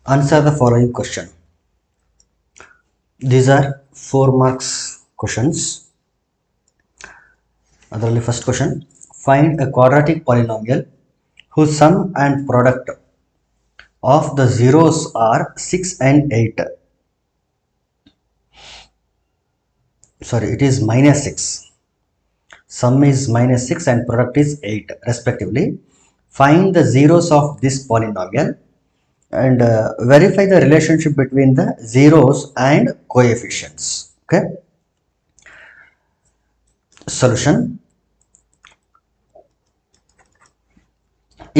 Answer the following question. These are 4 marks questions. Adರಲ್ಲಿ first question. Find a quadratic polynomial whose sum and product of the zeros are 6 and 8. Sorry, it is minus 6. Sum is minus 6 and product is 8 respectively. Find the zeros of this polynomial and verify the relationship between the zeros and coefficients. Okay. Solution.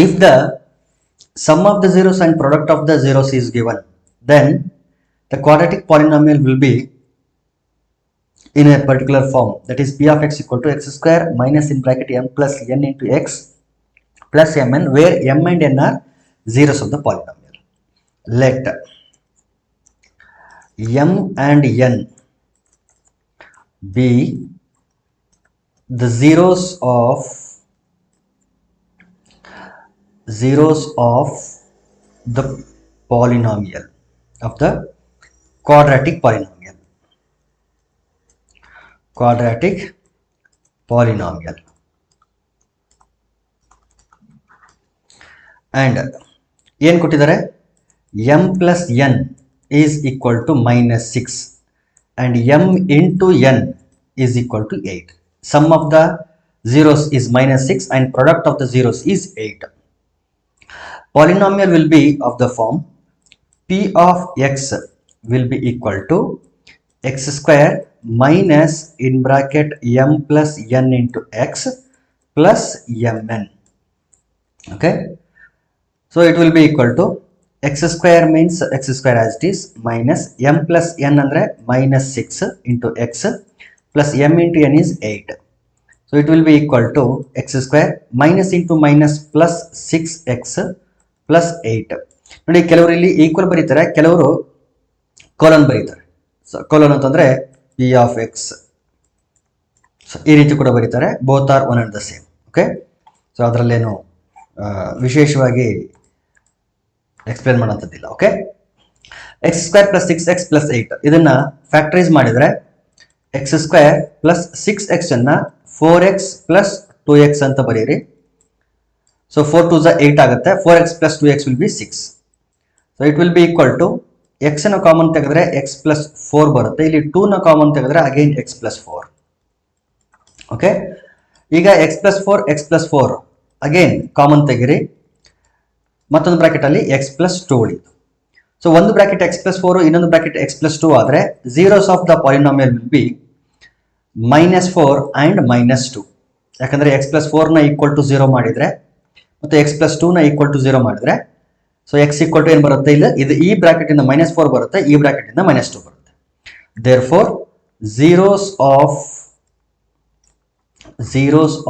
If the sum of the zeros and product of the zeros is given, then the quadratic polynomial will be in a particular form, that is p of x equal to x square minus in bracket m plus n into x plus mn, where m and n are zeros of the polynomial. Let m and n be the zeros of the polynomial, of the quadratic polynomial. And ಏನು ಕೊಟ್ಟಿದ್ದಾರೆ, m plus n is equal to minus 6 and m into n is equal to 8. Sum of the zeros is minus 6 and product of the zeros is 8. Polynomial will be of the form p of x will be equal to x square minus in bracket m plus n into x plus mn. Okay. So it will be equal to x square means x square as it is minus m plus n andre minus 6 into x plus m into n is 8. So it will be equal to x square minus into minus plus 6x plus 8. ನೋಡಿ, ಕೆಲವರು ಇಲ್ಲಿ equal ಬರೀತಾರೆ, ಕೆಲವರು colon ಬರೀತಾರೆ. So colon ಅಂತಂದ್ರೆ p of x. So ಈ ರೀತಿ ಕೂಡ ಬರೀತಾರೆ. Both are one and the same. Okay. So ಅದರಲ್ಲೇನು ವಿಶೇಷವಾಗಿ ಎಕ್ಸ್ಪ್ಲೇನ್ ಮಾಡೋಂಥದ್ದಿಲ್ಲ. Okay. X square plus 6x plus 8 ಇದನ್ನ ಫ್ಯಾಕ್ಟರೈಸ್ ಮಾಡಿದ್ರೆ ಎಕ್ಸ್ ಸ್ಕ್ವೇರ್ ಪ್ಲಸ್ 6x ಅನ್ನ 4x ಪ್ಲಸ್ 2x ಅಂತ ಬರೀರಿ. ಸೊ 4 2 8 ಆಗುತ್ತೆ. 4x plus 2x will be 6. So it will be equal to x ನ ಕಾಮನ್ ತೆಗೆದ್ರೆ x ಪ್ಲಸ್ 4 ಬರುತ್ತೆ. ಇಲ್ಲಿ 2 ನ ಕಾಮನ್ ತೆಗೆದ್ರೆ ಅಗೈನ್ x ಪ್ಲಸ್ 4. ಓಕೆ. ಈಗ x ಪ್ಲಸ್ 4 ಅಗೈನ್ ಕಾಮನ್ ತೆಗಿರಿ. ಮತ್ತೊಂದು ಬ್ರಾಕೆಟ್ ಅಲ್ಲಿ x ಪ್ಲಸ್ 2 ಉಳಿಯಿತು. ಸೊ ಒಂದು ಬ್ರಾಕೆಟ್ x ಪ್ಲಸ್ 4 ಇನ್ನೊಂದು ಬ್ರಾಕೆಟ್ x ಪ್ಲಸ್ 2 ಆದ್ರೆ zeros of the polynomial will be minus 4 and minus 2. ಯಾಕಂದ್ರೆ x ಪ್ಲಸ್ 4 ನ ಈಕ್ವಲ್ ಟು 0 ಮಾಡಿದ್ರೆ ಮತ್ತು x ಪ್ಲಸ್ 2 ನ ಈಕ್ವಲ್ ಟು 0 ಮಾಡಿದ್ರೆ ಸೊ x ಈಕ್ವಲ್ ಟು ಏನು ಬರುತ್ತೆ, ಇಲ್ಲ ಇದು ಈ ಬ್ರಾಕೆಟ್ ಇಂದ minus 4 ಬರುತ್ತೆ, ಈ ಬ್ರಾಕೆಟ್ ಇಂದ minus 2 ಬರುತ್ತೆ. therefore zeros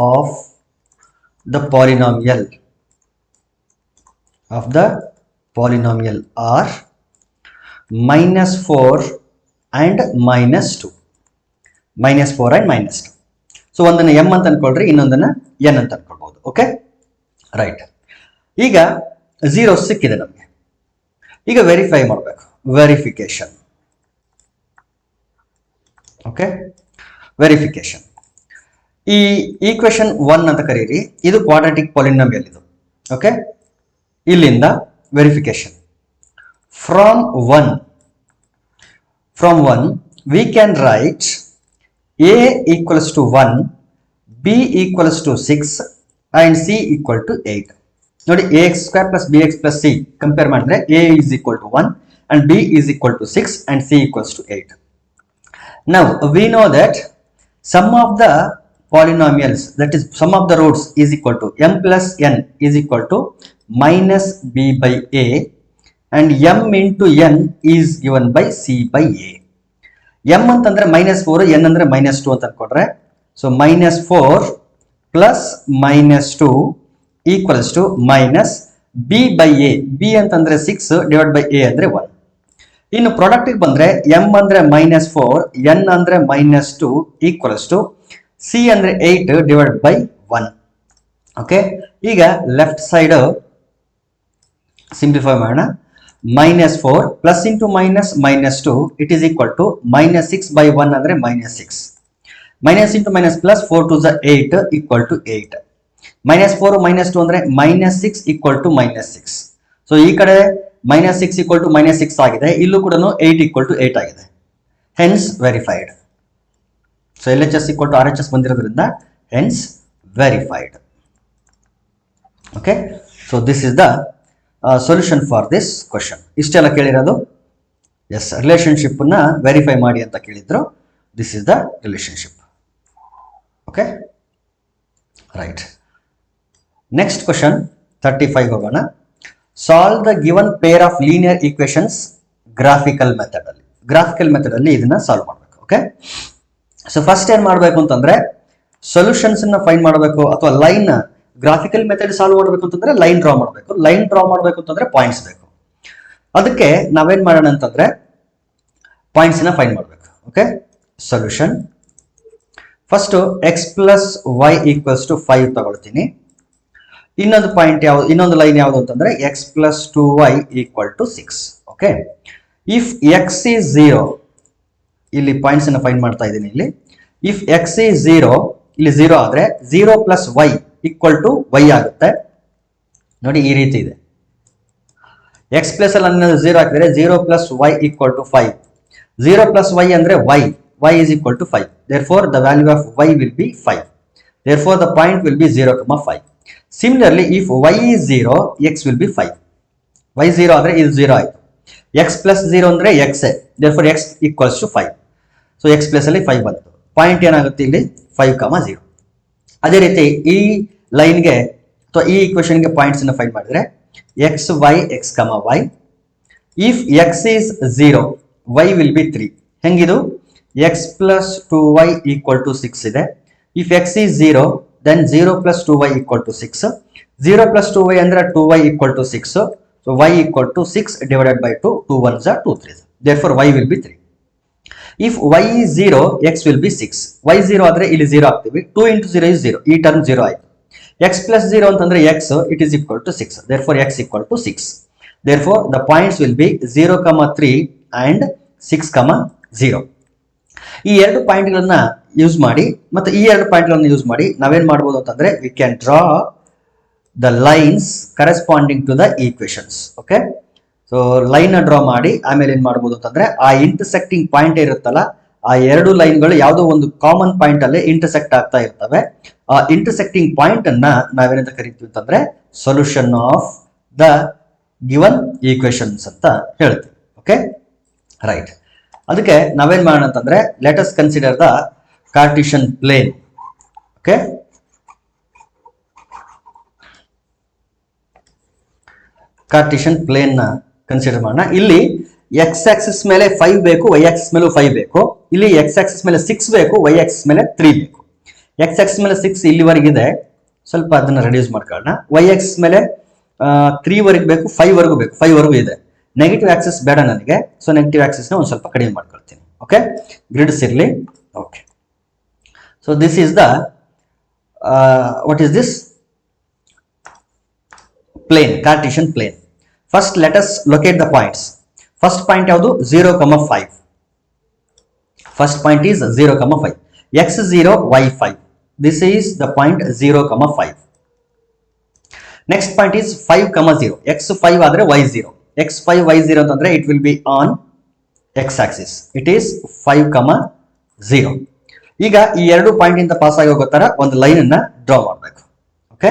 of the polynomial are minus 4 and minus 2. minus 4 and minus 2. So ಒಂದನ್ನ m ಅಂತ ಅನ್ಕೊಳ್ರಿ, ಇನ್ನೊಂದನ್ನ n ಅಂತ ಅನ್ಕೊಳ್ಬಹುದು. Okay, right. ಈಗ ಝೀರೋ ಸಿಕ್ಕಿದೆ ನಮಗೆ. ಈಗ ವೆರಿಫೈ ಮಾಡಬೇಕು. ವೆರಿಫಿಕೇಶನ್. Okay, verification. ಈ ಈಕ್ವೇಶನ್ 1 ಅಂತ ಕರೀರಿ. ಇದು ಕ್ವಾಡ್ರಾಟಿಕ್ ಪಾಲಿನಾಮಿಯಲ್ ಇದು. ಓಕೆ, ಇಲ್ಲಿಂದ verification. From 1 we can write a equals to 1, b equals to 6 and c equal to 8. ನೋಡಿ, ax square plus bx plus c compare ಮಾಡಿದ್ರೆ a is equal to 1 and b is equal to 6 and c equals to 8. Now we know that sum of the polynomials, that is sum of the roots, is equal to m plus n is equal to minus b by a and m into n is given by c by a. m ಅಂತಂದ್ರೆ -4, n ಅಂದ್ರೆ -2 ಅಂತ ಅನ್ಕೊಂಡ್ರೆ, so -4 plus -2 equals to minus b by a. b ಅಂತಂದ್ರೆ 6 divide by a ಅಂದ್ರೆ 1. ಇನ್ನು product ಬಂದ್ರೆ m ಅಂದ್ರೆ -4, n ಅಂದ್ರೆ -2 ಈಕ್ವಲ್ಸ್ ಟು c ಅಂದ್ರೆ 8 ಡಿವೈಡ್ ಬೈ 1. ಓಕೆ, ಈಗ ಲೆಫ್ಟ್ ಸೈಡ್ ಸಿಂಪ್ಲಿಫೈ ಮಾಡೋಣ. -4 plus into minus -2 it is equal to -6/1 ಅಂದರೆ -6 minus into minus plus 4 to the 8 equal to 8 -4 -2 ಅಂದ್ರೆ -6 ಈಕ್ವಲ್ ಟು -6 ಸೊ ಈ ಕಡೆ -6 ಈಕ್ವಲ್ ಟು -6 ಆಗಿದೆ ಇಲ್ಲೂ ಕೂಡ 8 ಈಕ್ವಲ್ ಟು 8 ಆಗಿದೆ hence verified so LHS equal to RHS ಬಂದಿರೋದ್ರಿಂದ hence verified okay so this is the solution for this question ಇಷ್ಟೆಲ್ಲ ಕೇಳಿರೋದು ಎಸ್ ರಿಲೇಶನ್ಶಿಪ್ ನ ವೆರಿಫೈ ಮಾಡಿ ಅಂತ ಕೇಳಿದ್ರು this is the relationship okay right next question 35 ಹೋಗೋಣ solve the given pair of linear equations graphical method ಅಲ್ಲಿ ಇದನ್ನ ಸಾಲ್ವ್ ಮಾಡಬೇಕು ಓಕೆ ಸೊ ಫಸ್ಟ್ ಏನ್ ಮಾಡಬೇಕು ಅಂತಂದ್ರೆ ಸೊಲ್ಯೂಷನ್ಸ್ ಅನ್ನ ಫೈಂಡ್ ಮಾಡಬೇಕು ಅಥವಾ ಲೈನ್ ಗ್ರಾಫಿಕಲ್ ಮೆಥಡ್ ಸಾಲ್ವ್ ಮಾಡಬೇಕು ಅಂತಂದ್ರೆ ಲೈನ್ ಡ್ರಾ ಮಾಡಬೇಕು ಅಂತಂದ್ರೆ ಪಾಯಿಂಟ್ಸ್ ಬೇಕು ಅದಕ್ಕೆ ನಾವೇನ್ ಮಾಡೋಣ ಅಂತಂದ್ರೆ ಪಾಯಿಂಟ್ಸ್ ನ ಫೈಂಡ್ ಮಾಡಬೇಕು okay solution first x plus y equals to 5 ತಗೊಳ್ತೀನಿ ಇನ್ನೊಂದು ಪಾಯಿಂಟ್ ಯಾವುದು ಇನ್ನೊಂದು ಲೈನ್ ಯಾವುದು ಅಂತಂದ್ರೆ x plus 2y equal to 6 okay if x is 0 ಇಲ್ಲಿ ಪಾಯಿಂಟ್ಸ್ ಅನ್ನ ಫೈಂಡ್ ಮಾಡ್ತಾ ಇದ್ದೀನಿ ಇಲ್ಲಿ ಇಫ್ x is 0 ಇಲ್ಲಿ 0 ಆದ್ರೆ 0 plus y equal to y ಆಗುತ್ತೆ ನೋಡಿ ಈ ರೀತಿ ಇದೆ x ಪ್ಲಸ್ ಅಲ್ಲಿ 0 ಹಾಕಿದ್ರೆ 0 plus y equal to 5 0 plus y ಅಂದ್ರೆ y is equal to 5 therefore the value of y will be 5 therefore the point will be 0, 5 similarly if y is 0 x will be 5 y 0 ಆದರೆ ಇದು 0 ಆಯ್ತು x plus 0 ಅಂದ್ರೆ x therefore x equals to 5 so x plus ಅಲ್ಲಿ 5 ಬಂತು point ಏನಾಗುತ್ತೆ ಇಲ್ಲಿ 5, 0 ಅದೇ ರೀತಿ ಈ ಲೈನ್ ಗೆ ಅಥವಾ ಈ ಈಕ್ವೇಷನ್ ಗೆ ಪಾಯಿಂಟ್ಸ್ ಅನ್ನು ಫೈಂಡ್ ಮಾಡಿದ್ರೆ x y x, y if x is 0 y will be 3 ಹೆಂಗಿದು x plus 2y equal to 6 ಇದೆ if x is 0 then 0 plus 2y equal to 6 0 plus 2y ಅಂದ್ರೆ 2y equal to 6 so y equal to 6 divided by 2 2 1s are 2 3s therefore y will be 3 if y is 0 x will be 6 y 0 ಆದ್ರೆ ಇಲ್ಲಿ 0 ಹಾಕ್ತೀವಿ 2 into 0 is 0 ಈ term 0 ಆಯ್ತು x plus 0 ಅಂತಂದ್ರೆ x it is equal to 6 therefore x equal to 6 therefore the points will be 0, 3 and 6, 0 ಈ ಎರಡು point ಗಳನ್ನ use ಮಾಡಿ ಮತ್ತೆ ಈ ಎರಡು ಪಾಯಿಂಟ್ ಗಳನ್ನ ಯೂಸ್ ಮಾಡಿ ನಾವೇನ್ ಮಾಡಬಹುದು ಅಂತಂದ್ರೆ we can draw the lines corresponding to the equations okay so line draw ಮಾಡಿ ಆಮೇಲೆ ಏನ್ ಮಾಡಬಹುದು ಅಂತಂದ್ರೆ ಆ ಇಂಟರ್ಸೆಕ್ಟಿಂಗ್ ಪಾಯಿಂಟ್ ಇರುತ್ತಲ್ಲ ಆ ಎರಡು ಲೈನ್ಗಳು ಯಾವುದೋ ಒಂದು ಕಾಮನ್ ಪಾಯಿಂಟ್ ಅಲ್ಲಿ ಇಂಟರ್ಸೆಕ್ಟ್ ಆಗ್ತಾ ಇರ್ತವೆ ಆ ಇಂಟರ್ಸೆಕ್ಟಿಂಗ್ ಪಾಯಿಂಟ್ ಅನ್ನ ನಾವೇನಂತ ಕರಿತೀವಿ ಅಂತಂದ್ರೆ solution of the given equations ಅಂತ ಹೇಳ್ತೀವಿ ಓಕೆ ರೈಟ್ ಅದಕ್ಕೆ ನಾವೇನ್ ಮಾಡೋಣ ಅಂತಂದ್ರೆ let us consider the cartesian plane okay cartesian plane ನ ಕನ್ಸಿಡರ್ ಮಾಡೋಣ ಇಲ್ಲಿ x ಆಕ್ಸಿಸ್ ಮೇಲೆ 5 ಬೇಕು y ಆಕ್ಸಿಸ್ ಮೇಲೂ 5 ಬೇಕು ಇಲ್ಲಿ x ಆಕ್ಸಿಸ್ ಮೇಲೆ 6 ಬೇಕು y ಆಕ್ಸಿಸ್ ಮೇಲೆ 3 ಬೇಕು x ಆಕ್ಸಿಸ್ ಮೇಲೆ 6 ಇಲ್ಲಿವರೆಗೆ ಇದೆ ಸ್ವಲ್ಪ ಅದನ್ನ ರೆಡ್ಯೂಸ್ ಮಾಡ್ಕೊಳ್ಳೋಣ y ಆಕ್ಸಿಸ್ ಮೇಲೆ 3 ವರೆಗೆ ಬೇಕು 5 ವರೆಗೂ ಬೇಕು 5 ವರೆಗೂ ಇದೆ ನೆಗೆಟಿವ್ ಆಕ್ಸಿಸ್ ಬೇಡ ನನಗೆ ಸೊ ನೆಗೆಟಿವ್ ಆಕ್ಸಿಸ್ ನ ಒಂದು ಸ್ವಲ್ಪ ಕಡಿಮೆ ಮಾಡ್ಕೊಳ್ತೀನಿ ಓಕೆ ಗ್ರಿಡ್ಸ್ ಇರಲಿ okay so this is the what is this plane cartesian plane first let us locate the points first point ಯಾವುದು 0, 5 first point is 0, 5 x 0 y 5 this is the point 0, 5 next point is 5, 0 x 5 ಆದರೆ y 0 x 5 y 0 ಅಂತಂದ್ರೆ it will be on x axis it is 5, 0 ಈಗ ಈ ಎರಡು point ಇಂದ pass ಆಗಿ ಹೋಗೋ ತರ ಒಂದು ಲೈನ್ ಅನ್ನ ಡ್ರಾ ಮಾಡಬೇಕು okay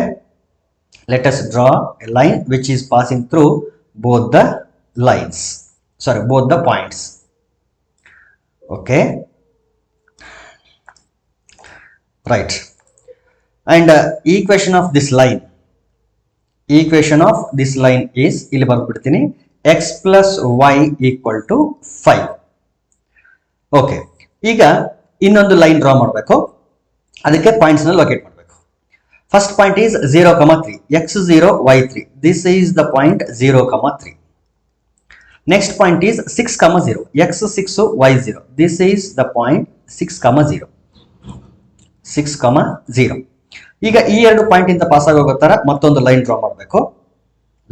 let us draw a line which is passing through both the lines both the points okay right and equation of this line is ಇಲ್ಲಿ ಬರ್ಬಿಡ್ತೀನಿ x plus y equal to 5 okay ಈಗ ಇನ್ನೊಂದು line draw ಮಾಡಬೇಕು ಅದಕ್ಕೆ points ನ locate ಮಾಡಬೇಕು first point is 0, 3 x 0 y 3 this is the point 0, 3 next point is 6, 0 x 6 y 0 this is the point 6, 0 6, 0 ಈಗ ಈ ಎರಡು ಪಾಯಿಂಟ್ ಇಂದ ಪಾಸ್ ಆಗಿ ಹೋಗೋ ತರ ಮತ್ತೊಂದು ಲೈನ್ ಡ್ರಾ ಮಾಡಬೇಕು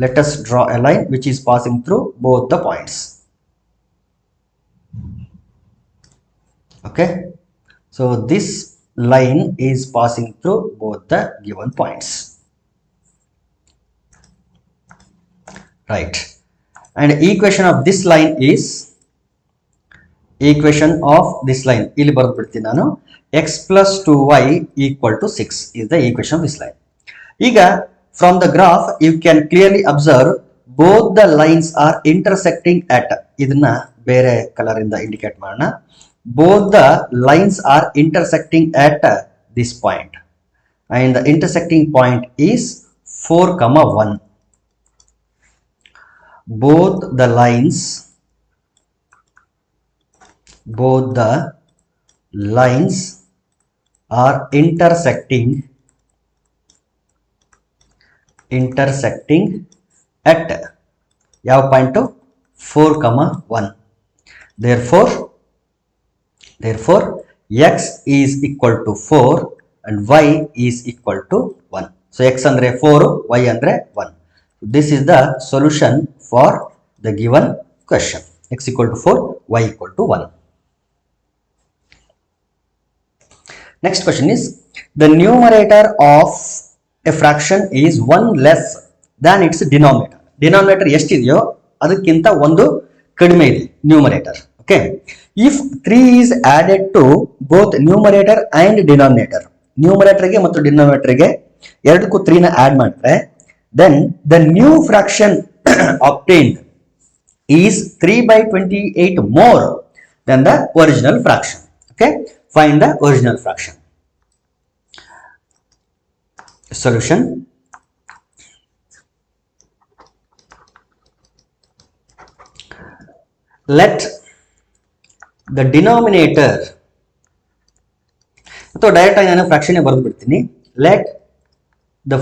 let us draw a line which is passing through both the points. Okay, so this line is passing through both the given points, right? And equation of this line is equation of this line ಇಲ್ಲಿ ಬರೆದು ಬಿಡ್ತೀನಿ ನಾನು. x plus 2y equal to 6 is the equation of this line. ಈಗ from the graph you can clearly observe both the lines are intersecting at, ಇದನ್ನ ಬೇರೆ colour ಇಂದ indicate ಮಾಡೋಣ. Both the lines are intersecting at this point, and the intersecting point is 4,1. Both the lines are intersecting at ಯಾವ point 4,1. therefore x is equal to 4 and y is equal to 1. so x andre 4, y andre 1. this is the solution for the given question. x equal to 4, y equal to 1. Next question is, the numerator of a fraction is 1 less than its denominator. Denominator ಎಷ್ಟಿದೆಯೋ ಅದಕ್ಕಿಂತ ಒಂದು ಕಡಿಮೆ ಇದೆ numerator. Okay. If 3 is added to both numerator and denominator, numerator ಗೆ ಮತ್ತು denominator ಗೆ ಎರಡಕ್ಕೂ 3 ನ ಆಡ್ ಮಾಡಿದ್ರೆ, then the new fraction obtained is 3/28 more than the original fraction. Okay. Find the original fraction. Solution. Let the denominator, ಅಥವಾ direct ಆಗಿ ನಾನು fraction ಬರೆದು ಬಿಡ್ತೀನಿ. let the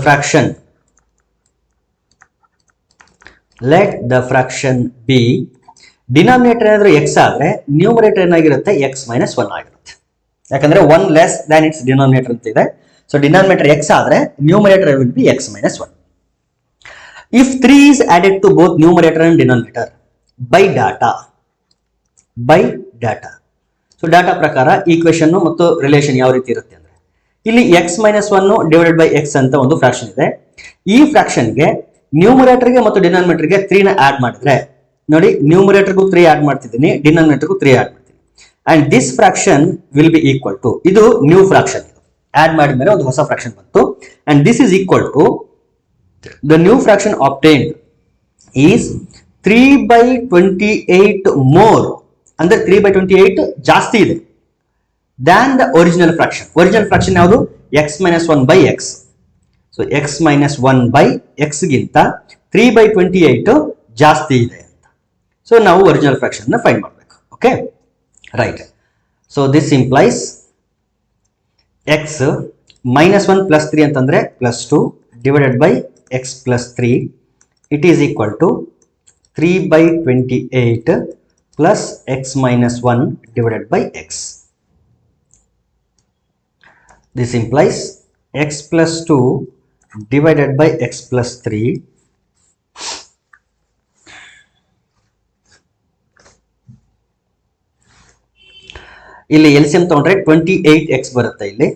fraction be, denominator ಏನಾದರೂ x ಆದ್ರೆ ನ್ಯೂಮರೇಟರ್ ಏನಾಗಿರುತ್ತೆ x minus 1 ಆಗಿರುತ್ತೆ. ಯಾಕಂದ್ರೆ 1 less than its denominator ಅಂತ ಇದೆ. ಸೊ ಡಿನಾಮಿನೇಟರ್ x ಆದ್ರೆ numerator will be x minus 1. if 3 is added to both numerator and denominator by data, so data ಪ್ರಕಾರ equation ಮತ್ತು ರಿಲೇಷನ್ ಯಾವ ರೀತಿ ಇರುತ್ತೆ ಅಂದ್ರೆ, ಇಲ್ಲಿ x minus 1 divided by x ಅಂತ ಒಂದು ಫ್ರಾಕ್ಷನ್ ಇದೆ. ಈ ಫ್ರಾಕ್ಷನ್ಗೆ ನ್ಯೂಮರೇಟರ್ಗೆ ಮತ್ತು ಡಿನಾಮಿನೇಟರ್ಗೆ 3 ನ ಆಡ್ ಮಾಡಿದ್ರೆ, ನೋಡಿ ನ್ಯೂಮರೇಟರ್ಗೂ 3 ಆಡ್ ಮಾಡ್ತಿದ್ದೀನಿ, ಡಿನಾಮಿನೇಟರ್ಗೂ 3 ಆಡ್ ಮಾಡ್ತೀನಿ, and this fraction will be equal to, ಇದು ನ್ಯೂ ಫ್ರಾಕ್ಷನ್, ಆಡ್ ಮಾಡಿದ್ಮೇಲೆ ಒಂದು ಹೊಸ ಫ್ರಾಕ್ಷನ್ ಬಂತು, and this is equal to the new fraction obtained is 3/28 more, ಅಂದ್ರೆ 3/28 ಜಾಸ್ತಿ ಇದೆ than the original fraction. Original fraction ಯಾವುದು? x minus 1 by x. So x minus 1 by x ಗಿಂತ 3/28 ಜಾಸ್ತಿ ಇದೆ ಅಂತ. ಸೊ ನಾವು ಒರಿಜಿನಲ್ ಫ್ರಾಕ್ಷನ್ ನ ಫೈಂಡ್ ಮಾಡಬೇಕು. Okay, right. So this implies x minus 1 plus 3 ಅಂತಂದ್ರೆ plus 2 divided by x plus 3, it is equal to 3/28 plus x minus 1 divided by x. This implies x plus 2 divided by x plus 3 ಇಲ್ಲಿ LCM ತಗೊಂಡ್ರೆ 28x ಬರುತ್ತೆ. ಇಲ್ಲಿ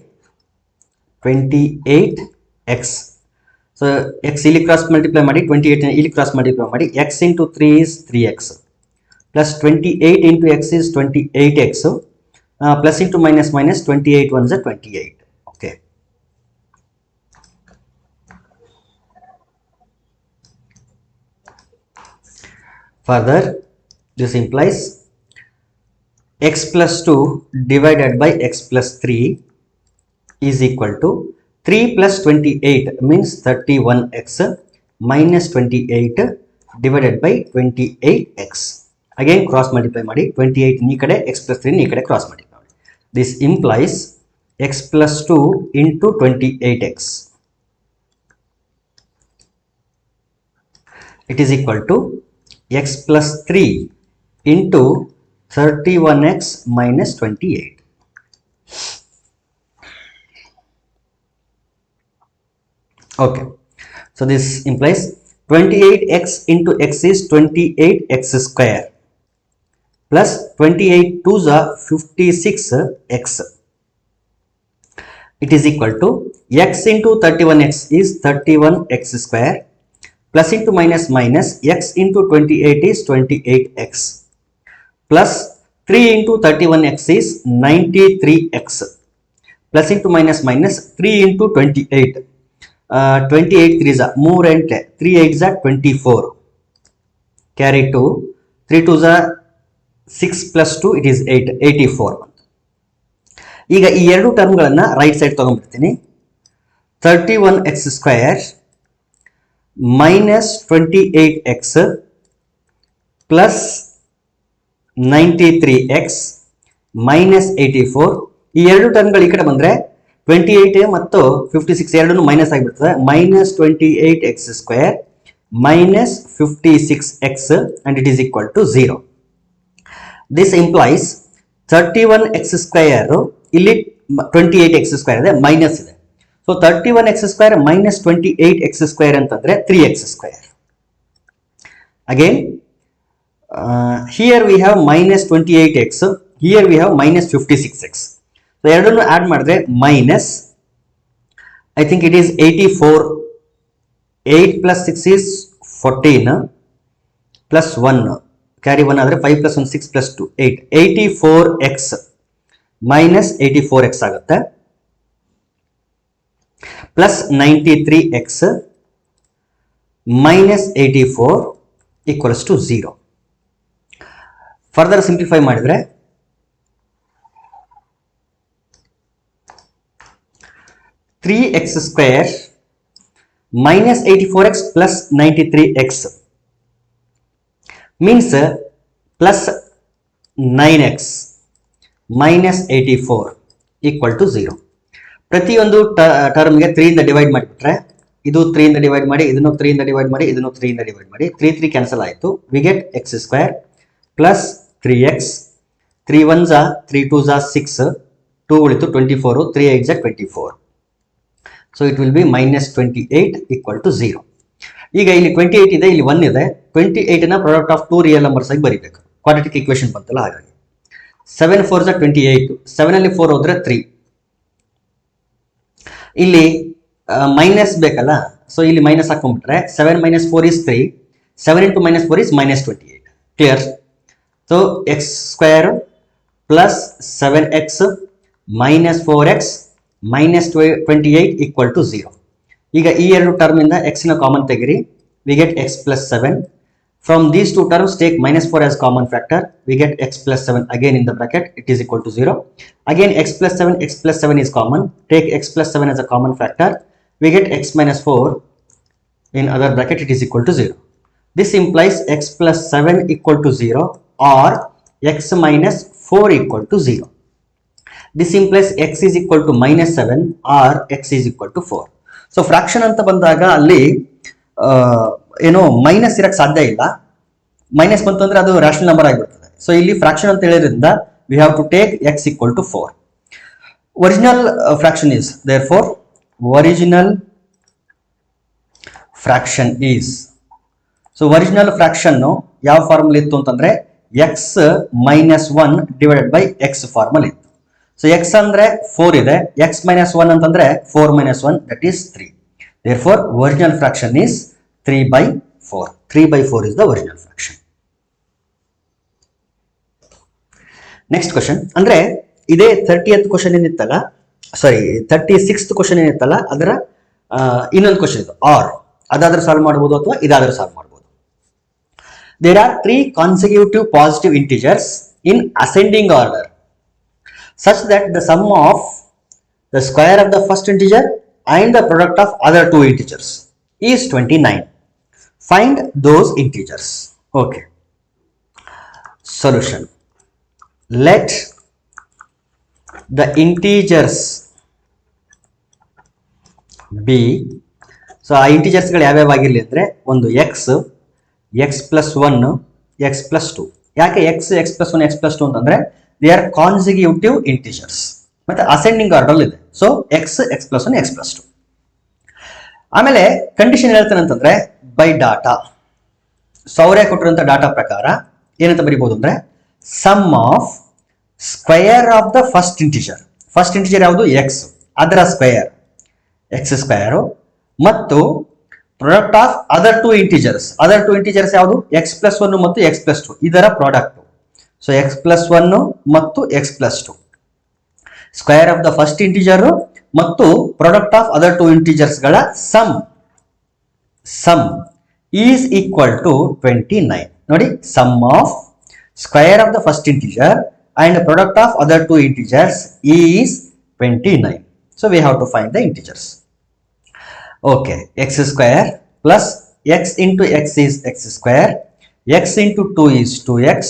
28x. So x ಇಲ್ಲಿ cross multiply ಮಾಡಿ, 28 ಇಲ್ಲಿ cross multiply ಮಾಡಿ, x into 3 is 3x plus 28 into x is 28x, plus into minus minus 28 ones are 28. Okay. Further, this implies x plus 2 divided by x plus 3 is equal to 3 plus 28 means 31x minus 28 divided by 28x. Again cross multiply ಮಾಡಿ, 28 ಈ ಕಡೆ, x plus 3 ಈ ಕಡೆ cross multiply ಮಾಡಿ. This implies x plus 2 into 28x. It is equal to x plus 3 into 31x minus 28. Okay, so this implies 28x into x is 28x square plus 28 2s are 56x. It is equal to x into 31x is 31x square plus into minus minus x into 28 is 28x plus 3 into 31x is 93x plus into minus minus 3 into 28 28 3s are 3 and 3 8s are 24 carry 2 3 2s are 6 plus 2 it is 8 84. ಈಗ ಈ ಎರಡು ಟರ್ಮ್ಗಳನ್ನು right side ತಗೊಂಡ್ಬಿಡ್ತೀನಿ. 31x square minus 28x plus 93x minus 84. ಈ ಎರಡು ಟರ್ಮ್ಗಳು ಈ ಕಡೆ ಬಂದ್ರೆ 28 ಮತ್ತು 56 ಎರಡನ್ನು ಮೈನಸ್ ಆಗಿಬಿಡ್ತದೆ. minus 28x square minus 56x and it is equal to 0. This implies 31x square ಇಲ್ಲಿ 28x square ಇದೆ ಮೈನಸ್ ಇದೆ. So 31x square minus 28x square ಅಂತಂದ್ರೆ 3x square. Again, here we have minus 28x, here we have minus 56x. So ಎರಡನ್ನು add ಮಾಡಿದ್ರೆ minus, I think it is 84, 8 plus 6 is 14 plus 1, carry 1 ಆದರೆ 5 plus 1 6 plus 2 8, 84x minus 84x ಆಗುತ್ತೆ plus 93x minus 84 equals to 0. Further simplify ಮಾಡಿದ್ರೆ 3x square minus 84x plus 93x means plus 9x minus 84 equal to 0. ಪ್ರತಿಯೊಂದು ಟರ್ಮ್ಗೆ 3 ಇಂದ divide ಮಾಡಿಬಿಟ್ರೆ ಇದು 3 ಇಂದ divide ಮಾಡಿ ಇದನ್ನು 3 ಇಂದ ಡಿವೈಡ್ ಮಾಡಿ ಇದನ್ನು 3 ಇಂದ ಡಿವೈಡ್ ಮಾಡಿ 3 ಕ್ಯಾನ್ಸಲ್ ಆಯಿತು. We get x square plus 3x 3 1s 3 2s 6 2 ಉಳಿತು 24 3 8s 24. So it will be minus 28 equal to 0. ಈಗ ಇಲ್ಲಿ 28 ಇದೆ, ಇಲ್ಲಿ 1 ಇದೆ. 28 ನ ಪ್ರಾಡಕ್ಟ್ ಆಫ್ 2 ರಿಯಲ್ ನಂಬರ್ಸ್ ಆಗಿ ಬರೀಬೇಕು. ಕ್ವಾಡ್ರಾಟಿಕ್ ಈಕ್ವೇಷನ್ ಬಂತಲ್ಲ ಹಾಗಾಗಿ 7 4s 28, 7 ಅಲ್ಲಿ 4 ಹೋದ್ರೆ 3. ಇಲ್ಲಿ ಮೈನಸ್ ಬೇಕಲ್ಲ, ಸೊ ಇಲ್ಲಿ minus ಹಾಕೊಂಡ್ಬಿಟ್ರೆ 7 minus 4 is 3, 7 into minus 4 is minus 28. Clear? So X square plus 7x minus 4x minus 28 equal to 0. ಈಗ ಈ ಎರಡು ಟರ್ಮ್ ಇಂದ x ನ ಕಾಮನ್ ತೆಗಿರಿ, we get x plus 7. From these two terms take minus 4 as common factor, we get x plus 7 again in the bracket, it is equal to 0. Again x plus 7 is common, take x plus 7 as a common factor, we get x minus 4 in other bracket, it is equal to 0. This implies x plus 7 equal to 0 or x minus 4 equal to 0. This implies x is equal to minus 7 or x is equal to 4. So fraction ಅಂತ ಬಂದಾಗ ಅಲ್ಲಿ ಏನೋ minus ಇರಕ್ಕೆ ಸಾಧ್ಯ ಇಲ್ಲ, minus ಬಂತು ಅಂದ್ರೆ ಅದು ರ್ಯಾಷನಲ್ ನಂಬರ್ ಆಗಿಬಿಡ್ತದೆ. ಸೊ ಇಲ್ಲಿ ಫ್ರಾಕ್ಷನ್ ಅಂತ ಹೇಳಿದ್ರಿಂದ we have to take x equal to 4. Original fraction is therefore original fraction is, so original fraction ಯಾವ ಫಾರ್ಮಲ್ ಇತ್ತು ಅಂತಂದ್ರೆ x minus 1 divided by x formal ಇತ್ತು. ಸೊ ಎಕ್ಸ್ ಅಂದ್ರೆ 4 ಇದೆ, ಎಕ್ಸ್ ಮೈನಸ್ 1 ಅಂತಂದ್ರೆ 4 minus 1 that is 3. Therefore original fraction is 3/4. 3/4 is the original fraction. Next question ಅಂದ್ರೆ ಇದೇ 30th question ಏನಿತ್ತಲ್ಲ, ಸಾರಿ 36th question ಏನಿತ್ತಲ್ಲ ಅದರ ಇನ್ನೊಂದು ಕ್ವಶನ್ ಇದು, ಆರ್ ಅದಾದ್ರೂ ಸಾಲ್ವ್ ಮಾಡಬಹುದು ಅಥವಾ ಇದಾದ್ರೂ ಸಾಲ್ವ್ ಮಾಡಬಹುದು. There are 3 consecutive positive integers in ascending order such that the sum of the square of the first integer and the product of other 2 integers is 29. Find those integers. Okay. Solution. Let the integers be, so ಆ integers ಗಳು ಯಾವ್ಯಾವ ಆಗಿರಲಿ ಅಂದ್ರೆ ಒಂದು x, x plus 1, x plus 2. ಯಾಕೆ x plus 1, x plus 2 ಅಂತಂದ್ರೆ they are consecutive integers ಮತ್ತೆ ascending order ಇದೆ. So x plus 1, x plus 2. ಆಮೇಲೆ ಕಂಡೀಷನ್ ಹೇಳ್ತಾನೆ ಅಂತಂದ್ರೆ ಬೈ ಡಾಟಾ. ಸೊ ಅವರೇ ಕೊಟ್ಟಿರುವಂಥ ಡಾಟಾ ಪ್ರಕಾರ ಏನಂತ ಬರಿಬೋದು ಅಂದರೆ sum of square of the first integer ಯಾವುದು ಎಕ್ಸ್, ಅದರ ಸ್ಕ್ವಯರ್ ಎಕ್ಸ್ ಸ್ಕ್ವಯರು, ಮತ್ತು product of other two integers ಯಾವುದು ಎಕ್ಸ್ ಪ್ಲಸ್ 1 ಮತ್ತು ಎಕ್ಸ್ ಪ್ಲಸ್ 2 ಇದರ ಪ್ರಾಡಕ್ಟ್. ಸೊ ಎಕ್ಸ್ ಪ್ಲಸ್ 1 ಮತ್ತು x plus 2 square of the first integer ಮತ್ತು product of other two ಇಂಟಿಜರ್ಸ್ಗಳ sum is equal to 29. ನೋಡಿ, sum of square of the first integer and product of other two integers is 29. So we have to find the integers. Okay, x square plus x into x is x square, x into 2 is 2x,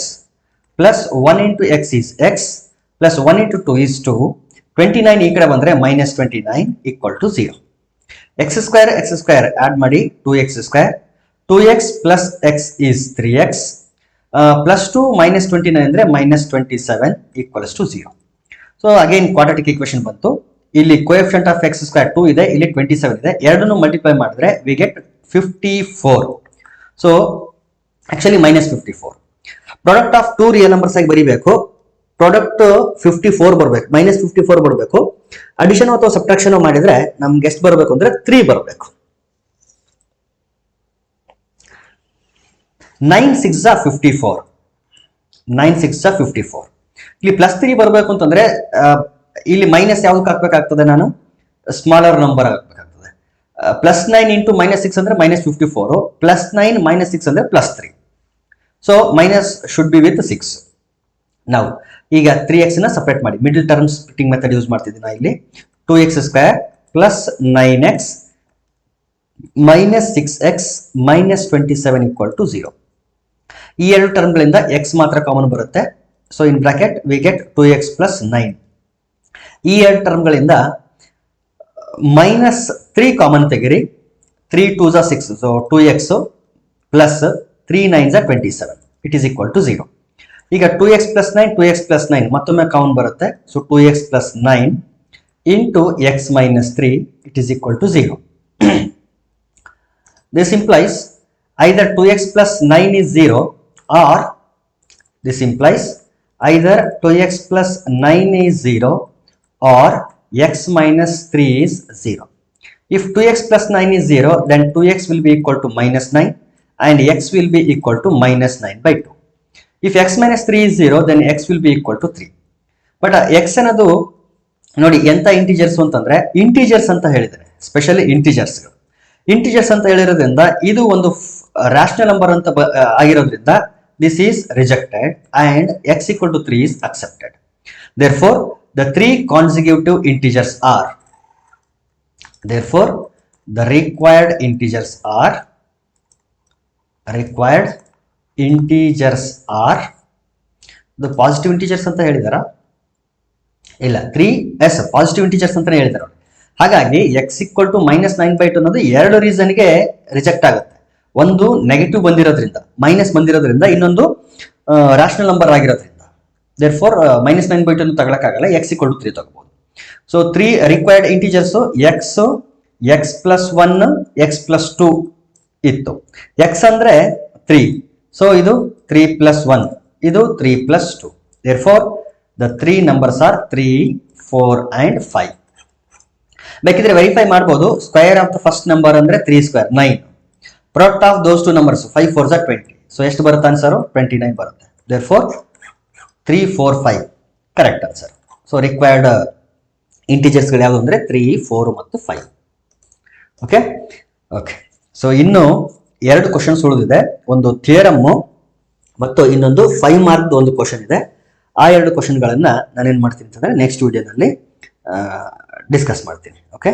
plus 1 into x is x, plus 1 into 2 is 2. 29 ಈ ಕಡೆ ಬಂದರೆ minus 29 equal to 0. x square add ಮಾಡಿ 2x square, 2x plus x is 3x, plus 2 minus 29 ಅಂದರೆ minus 27 equals to 0. So again quadratic equation ಬಂತು. ಇಲ್ಲಿ coefficient of X square 2 ಇದೆ, ಇಲ್ಲಿ 27 ಇದೆ. ಎರಡನ್ನು ಮಲ್ಟಿಪ್ಲೈ ಮಾಡಿದ್ರೆ we get 54. So actually minus 54. Product of 2 real numbers ಆಗಿ ಬರೀಬೇಕು. ಪ್ರಾಡಕ್ಟ್ 54 ಬರಬೇಕು, minus 54 ಬರಬೇಕು. ಅಡಿಷನ್ ಅಥವಾ ಸಬ್ಟ್ರಾಕ್ಷನ್ ಮಾಡಿದ್ರೆ ನಮ್ಗೆ ಎಷ್ಟು ಬರಬೇಕು ಅಂದ್ರೆ 3 ಬರಬೇಕು. 9 6 54. 9 6 54. ಇಲ್ಲಿ ಪ್ಲಸ್ 3 ಬರಬೇಕು ಅಂತಂದ್ರೆ ಇಲ್ಲಿ ಮೈನಸ್ ಯಾವ್ದಕ್ಕೆ ಹಾಕ್ಬೇಕಾಗ್ತದೆ, ನಾನು ಸ್ಮಾಲರ್ ನಂಬರ್ ಹಾಕ್ಬೇಕಾಗ್ತದೆ. ಪ್ಲಸ್ 9 ಇಂಟು minus 6 ಅಂದ್ರೆ minus 54, ಪ್ಲಸ್ 9 minus 6 ಅಂದ್ರೆ plus 3. So minus should be with 6. ನಾವು ಈಗ 3x ನ ಸಪರೇಟ್ ಮಾಡಿ middle term splitting method use ಮಾಡ್ತಿದ್ದೀನಿ. ನಾ ಇಲ್ಲಿ 2x square plus 9x minus 6x minus 27 equal to 0. ಈ ಎರಡು ಟರ್ಮ್ಗಳಿಂದ x ಮಾತ್ರ ಕಾಮನ್ ಬರುತ್ತೆ. So in bracket we get 2x plus 9. ಈ ಎರಡು ಟರ್ಮ್ಗಳಿಂದ -3 ಕಾಮನ್ ತೆಗಿರಿ. 3 2s are 6, so 2x plus 3 9s are 27. It is equal to 0. ಈಗ 2x plus 9 ಮತ್ತೊಮ್ಮೆ common ಬರುತ್ತೆ. So 2x plus 9 into x minus 3 it is equal to 0. This implies either 2x plus 9 is 0 or this implies either 2x plus 9 is 0 or x minus 3 is 0. If 2x plus 9 is 0, then 2x will be equal to minus 9 and x will be equal to minus 9 by 2. If x minus 3 is 0, then x will be equal to 3. But x ಅನ್ನೋದು ನೋಡಿ ಎಂತ integers ಅಂತಂದ್ರೆ integers ಅಂತ ಹೇಳಿದ್ದಾರೆ, specially integers ಅಂತ ಹೇಳಿರೋದ್ರಿಂದ ಇದು ಒಂದು rational number ಅಂತ ಆಗಿರೋದ್ರಿಂದ this is rejected and x equal to 3 is accepted. Therefore, the three consecutive integers are, therefore the required integers are the positive integers ಅಂತ ಹೇಳಿದಾರ, ಇಲ್ಲ 3s ಪಾಸಿಟಿವ್ ಇಂಟಿಜರ್ಸ್ ಅಂತಾನೆ ಹೇಳಿದಾರೆ. ಹಾಗಾಗಿ x equal to minus 9 by 2 ಅನ್ನೋದು ಎರಡು ರೀಸನ್ಗೆ reject ಆಗುತ್ತೆ. ಒಂದು negative ಬಂದಿರೋದ್ರಿಂದ, ಮೈನಸ್ ಬಂದಿರೋದ್ರಿಂದ, ಇನ್ನೊಂದು ರ್ಯಾಷನಲ್ ನಂಬರ್ ಆಗಿರೋದ್ರಿಂದ. ದೇರ್ಫೋರ್ minus 9 by 2 ಅನ್ನು ತಗೊಳಕ್ಕಾಗಲ್ಲ, x equal to 3 ತಗೋಬಹುದು. So 3 required integers x plus 1 x plus 2 ಇತ್ತು. x ಅಂದ್ರೆ 3, ಸೊ ಇದು 3 plus 1, ಇದು 3 plus 2. Therefore the three numbers are 3, 4 and 5. ಬೇಕಿದ್ರೆ ವೆರಿಫೈ ಮಾಡಬಹುದು. Square of the first number ಅಂದ್ರೆ 3 square 9. Product of those two numbers 5 4s are 20. So ಎಷ್ಟು ಬರುತ್ತೆ answer? 29 ಬರುತ್ತೆ. Therefore 3 4 5 correct answer. So required integers ಗಳು ಯಾವುದು ಅಂದ್ರೆ 3 4 ಮತ್ತು 5. ಓಕೆ. ಸೊ ಇನ್ನು ಎರಡು ಕ್ವಶನ್ಸ್ ಉಳಿದಿದೆ. ಒಂದು ಥಿಯರಮ್ ಮತ್ತು ಇನ್ನೊಂದು 5 ಮಾರ್ಕ್ ಒಂದು ಕ್ವಶನ್ ಇದೆ. ಆ ಎರಡು ಕ್ವಶನ್ಗಳನ್ನ ನಾನೇನ್ ಮಾಡ್ತೀನಿ ಅಂತಂದ್ರೆ ನೆಕ್ಸ್ಟ್ ವಿಡಿಯೋನಲ್ಲಿ ಡಿಸ್ಕಸ್ ಮಾಡ್ತೀನಿ. ಓಕೆ.